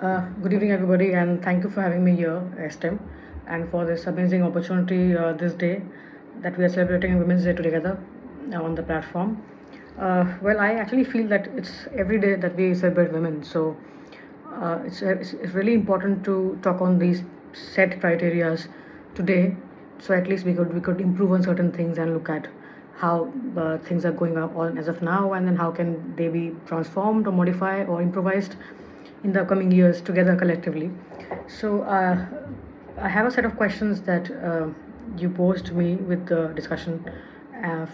Good evening, everybody, and thank you for having me here, STEM, and for this amazing opportunity this day that we are celebrating Women's Day together on the platform. Well, I actually feel that it's every day that we celebrate women, so it's really important to talk on these set criterias today, so at least we could improve on certain things and look at how things are going on as of now, and then how can they be transformed or modified or improvised in the coming years together collectively. So I have a set of questions that you posed to me with the discussion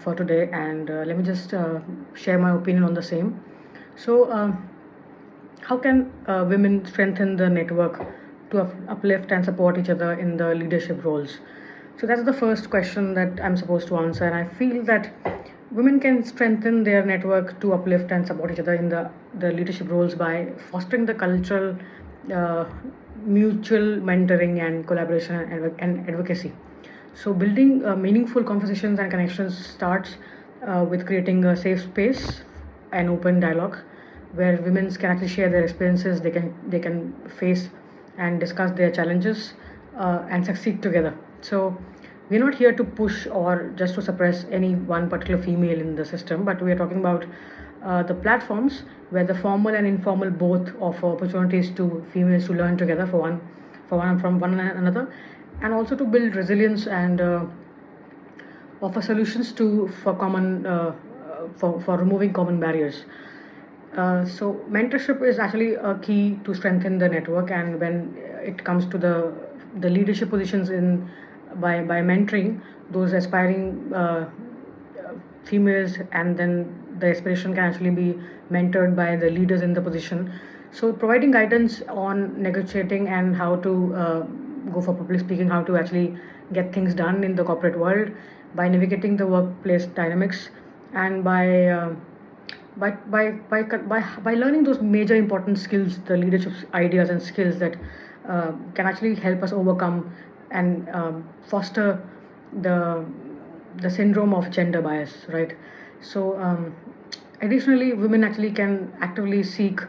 for today, and let me just share my opinion on the same. So, how can women strengthen the network to uplift and support each other in the leadership roles? So that's the first question that I'm supposed to answer, and I feel that women can strengthen their network to uplift and support each other in the leadership roles by fostering the cultural uh, mutual mentoring and collaboration and advocacy. So building meaningful conversations and connections starts with creating a safe space and open dialogue where women can actually share their experiences. They can face and discuss their challenges and succeed together. So we're not here to push or just to suppress any one particular female in the system, but we are talking about the platforms where the formal and informal both offer opportunities to females to learn together from one another, and also to build resilience and offer solutions to for common for removing common barriers. So mentorship is actually a key to strengthen the network, and when it comes to the leadership positions in by mentoring those aspiring females, and then the aspiration can actually be mentored by the leaders in the position. So providing guidance on negotiating and how to go for public speaking, how to actually get things done in the corporate world, by navigating the workplace dynamics, and by learning those major important skills, the leadership ideas and skills that can actually help us overcome and foster the the syndrome of gender bias, right? So additionally, women actually can actively seek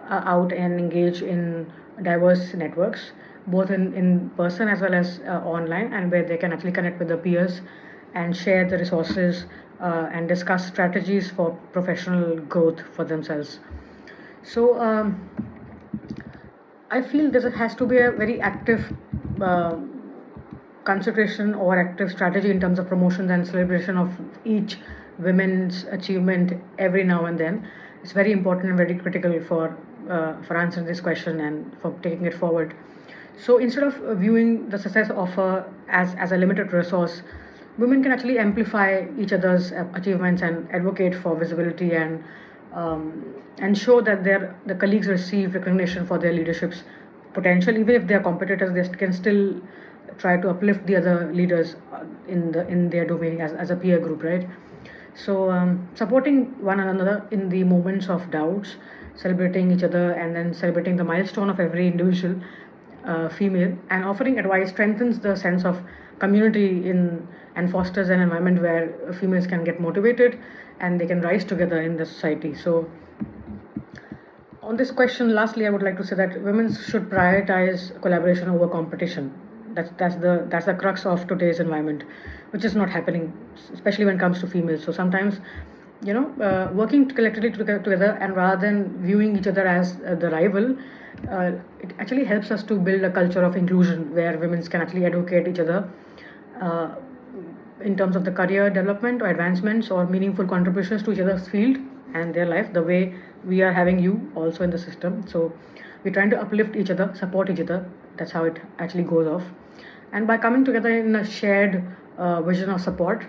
out and engage in diverse networks, both in person as well as online, and where they can actually connect with their peers and share the resources and discuss strategies for professional growth for themselves. So I feel there has to be a very active uh, consideration or active strategy in terms of promotion and celebration of each women's achievement every now and then. It's very important and very critical for answering this question and for taking it forward. So instead of viewing the success of as a limited resource, women can actually amplify each other's achievements and advocate for visibility and ensure that the colleagues receive recognition for their leadership's potential. Even if they are competitors, they can still try to uplift the other leaders in their domain as a peer group, right? So supporting one another in the moments of doubts, celebrating each other, and then celebrating the milestone of every individual female, and offering advice strengthens the sense of community in and fosters an environment where females can get motivated and they can rise together in the society. So on this question, lastly, I would like to say that women should prioritize collaboration over competition. That's the crux of today's environment, which is not happening, especially when it comes to females. So sometimes, working collectively together, and rather than viewing each other as the rival, it actually helps us to build a culture of inclusion where women can actually advocate each other uh, in terms of the career development or advancements or meaningful contributions to each other's field and their life, the way we are having you also in the system. So we're trying to uplift each other, support each other. That's how it actually goes off. And by coming together in a shared vision of support,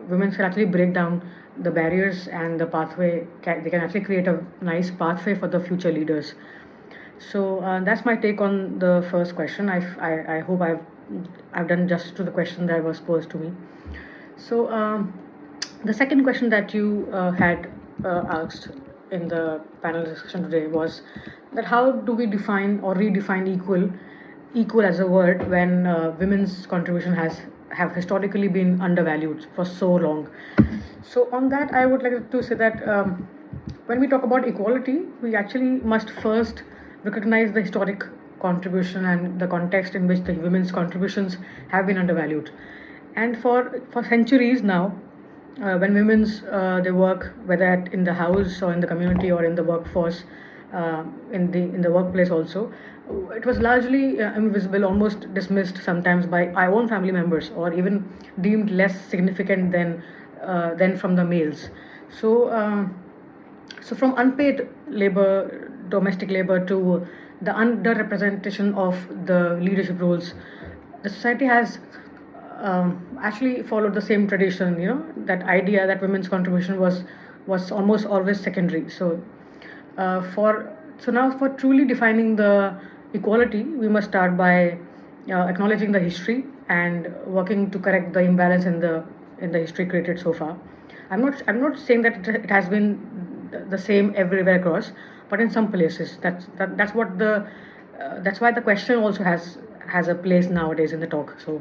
women can actually break down the barriers and the pathway. They can actually create a nice pathway for the future leaders. So that's my take on the first question. I hope I've done justice to the question that was posed to me. So the second question that you had asked in the panel discussion today was that how do we define or redefine equal as a word when women's contribution have historically been undervalued for so long. So on that, I would like to say that when we talk about equality, we actually must first recognize the historic contribution and the context in which the women's contributions have been undervalued. And for centuries now, when women's they work, whether in the house or in the community or in the workforce, in the workplace also, it was largely invisible, almost dismissed sometimes by our own family members, or even deemed less significant than from the males. So. So from unpaid labor, domestic labor, to the underrepresentation of the leadership roles, the society has actually followed the same tradition. That idea that women's contribution was almost always secondary. So for truly defining the equality, we must start by acknowledging the history and working to correct the imbalance in the history created so far. I'm not saying that it has been the same everywhere across, but in some places, that's why the question also has a place nowadays in the talk. So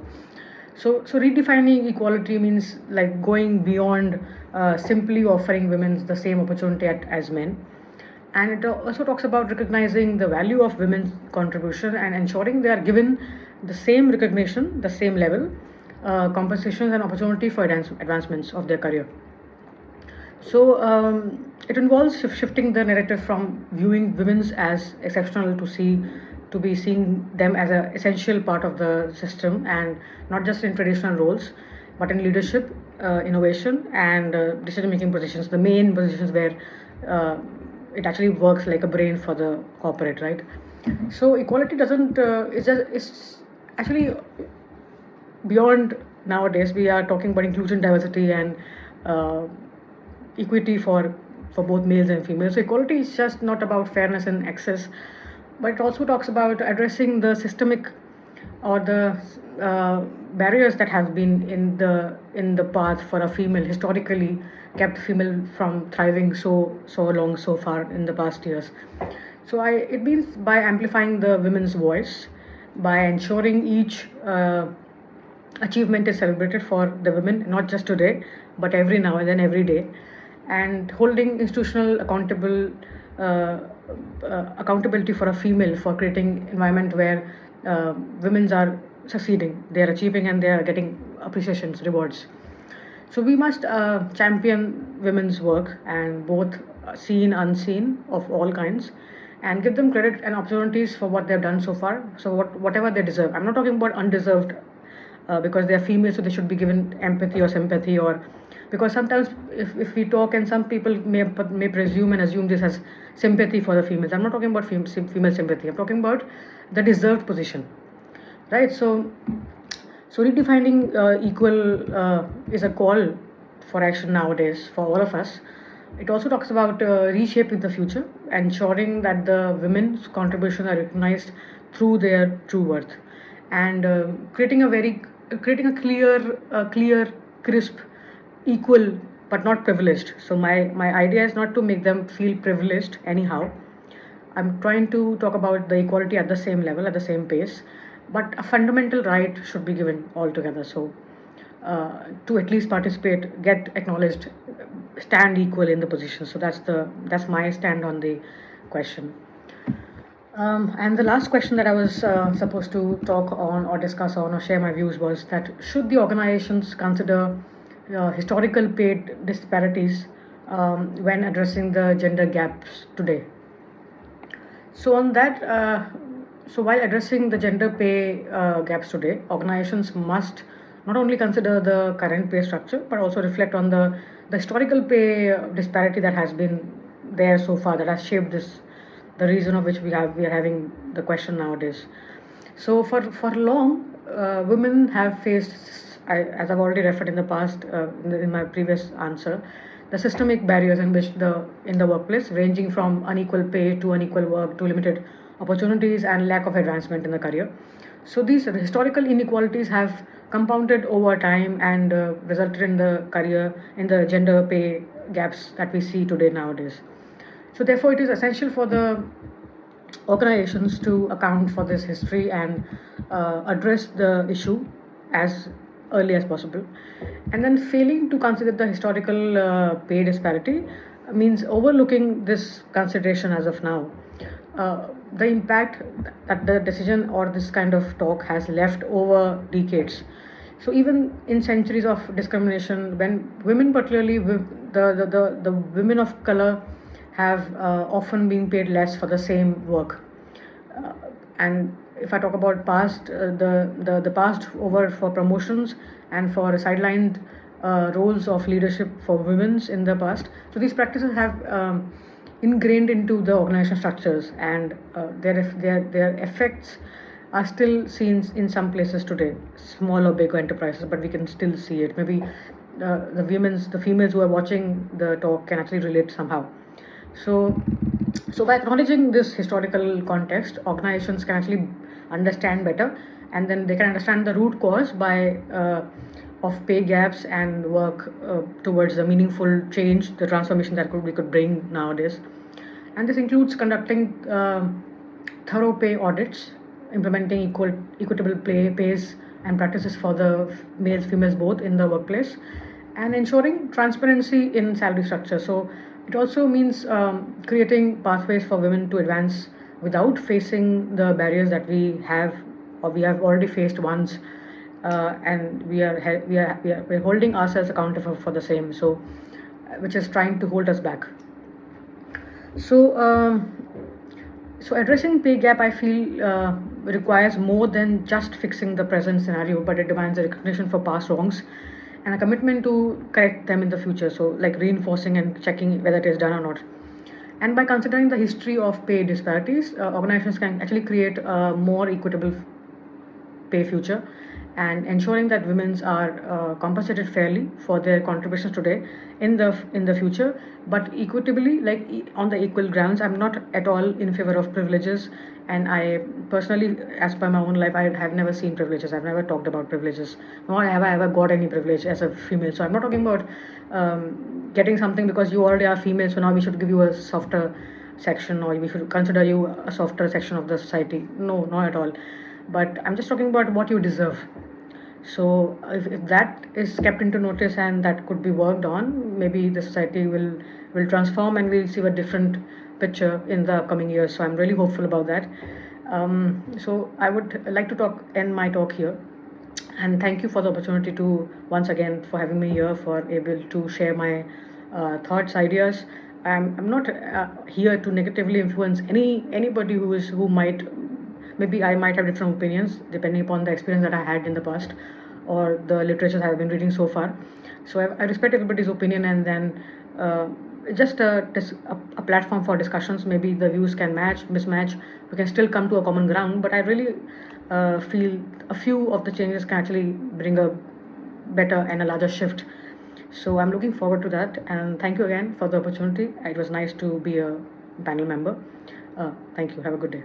redefining equality means like going beyond simply offering women the same opportunity as men, and it also talks about recognizing the value of women's contribution and ensuring they are given the same recognition, the same level, compensations and opportunity for advancements of their career. So it involves shifting the narrative from viewing women as exceptional to be seeing them as an essential part of the system, and not just in traditional roles, but in leadership, innovation, and decision-making positions, the main positions where it actually works like a brain for the corporate, right? So equality doesn't. It's actually beyond. Nowadays we are talking about inclusion, diversity, and uh, equity for both males and females. So equality is just not about fairness and access, but it also talks about addressing the systemic or the barriers that have been in the path for a female, historically kept female from thriving so long so far in the past years. It means by amplifying the women's voice, by ensuring each achievement is celebrated for the women, not just today, but every now and then, every day, and holding institutional accountability for a female for creating environment where women are succeeding, they are achieving, and they are getting appreciations, rewards. So we must champion women's work, and both seen, unseen, of all kinds, and give them credit and opportunities for what they've done so far. So whatever they deserve. I'm not talking about undeserved because they are female, so they should be given empathy or sympathy, or because sometimes if we talk, and some people may presume and assume this as sympathy for the females. I'm not talking about female sympathy. I'm talking about the deserved position, right? So redefining equal is a call for action nowadays for all of us. It also talks about reshaping the future, ensuring that the women's contributions are recognized through their true worth, and creating a clear, crisp, equal, but not privileged. So my idea is not to make them feel privileged anyhow. I'm trying to talk about the equality at the same level, at the same pace, but a fundamental right should be given altogether. So to at least participate, get acknowledged, stand equal in the position. So that's my stand on the question. And the last question that I was supposed to talk on or discuss on or share my views was that should the organizations consider historical paid disparities when addressing the gender gaps today? So on that, so while addressing the gender pay gaps today, organizations must not only consider the current pay structure, but also reflect on the historical pay disparity that has been there so far, that has shaped the reason of which we are having the question nowadays. So for long, women have faced, as I've already referred in the past, in my previous answer, the systemic barriers in the workplace, ranging from unequal pay to unequal work to limited opportunities and lack of advancement in the career. So these historical inequalities have compounded over time and resulted in the gender pay gaps that we see today nowadays. So therefore, it is essential for the organizations to account for this history and address the issue as early as possible. And then failing to consider the historical pay disparity means overlooking this consideration as of now. the impact that the decision or this kind of talk has left over decades. So even in centuries of discrimination, when women, particularly the women of color, have often been paid less for the same work. Uh, and if I talk about past, the past over for promotions and for sidelined roles of leadership for women's in the past, so these practices have ingrained into the organization structures, and their effects are still seen in some places today, small or big enterprises, but we can still see it. Maybe the females who are watching the talk can actually relate somehow. So, so by acknowledging this historical context, organizations can actually understand better, and then they can understand the root cause by of pay gaps and work towards the meaningful change, the transformation that we could bring nowadays. And this includes conducting thorough pay audits, implementing equitable pays and practices for the males, females both in the workplace, and ensuring transparency in salary structure. So it also means creating pathways for women to advance without facing the barriers that we have or we have already faced once, and we're holding ourselves accountable for the same. So, which is trying to hold us back. So, so addressing pay gap, I feel, requires more than just fixing the present scenario, but it demands a recognition for past wrongs and a commitment to correct them in the future. So, like reinforcing and checking whether it is done or not. And by considering the history of pay disparities, organizations can actually create a more equitable pay future, and ensuring that women are compensated fairly for their contributions today in the future, but equitably, like on the equal grounds. I'm not at all in favor of privileges, and I personally, as per my own life, I have never seen privileges. I've never talked about privileges, nor have I ever got any privilege as a female. So I'm not talking about getting something because you already are female, so now we should give you a softer section, or we should consider you a softer section of the society. No, not at all. But I'm just talking about what you deserve. So if that is kept into notice and that could be worked on, maybe the society will transform and we'll see a different picture in the coming years. So I'm really hopeful about that. So I would like to end my talk here, and thank you for the opportunity to once again for having me here, for able to share my thoughts, ideas. I'm not here to negatively influence anybody who might, maybe I might have different opinions depending upon the experience that I had in the past or the literature I've been reading so far. So I respect everybody's opinion, and then just a platform for discussions. Maybe the views can mismatch. We can still come to a common ground, but I really feel a few of the changes can actually bring a better and a larger shift. So I'm looking forward to that, and thank you again for the opportunity. It was nice to be a panel member. Thank you. Have a good day.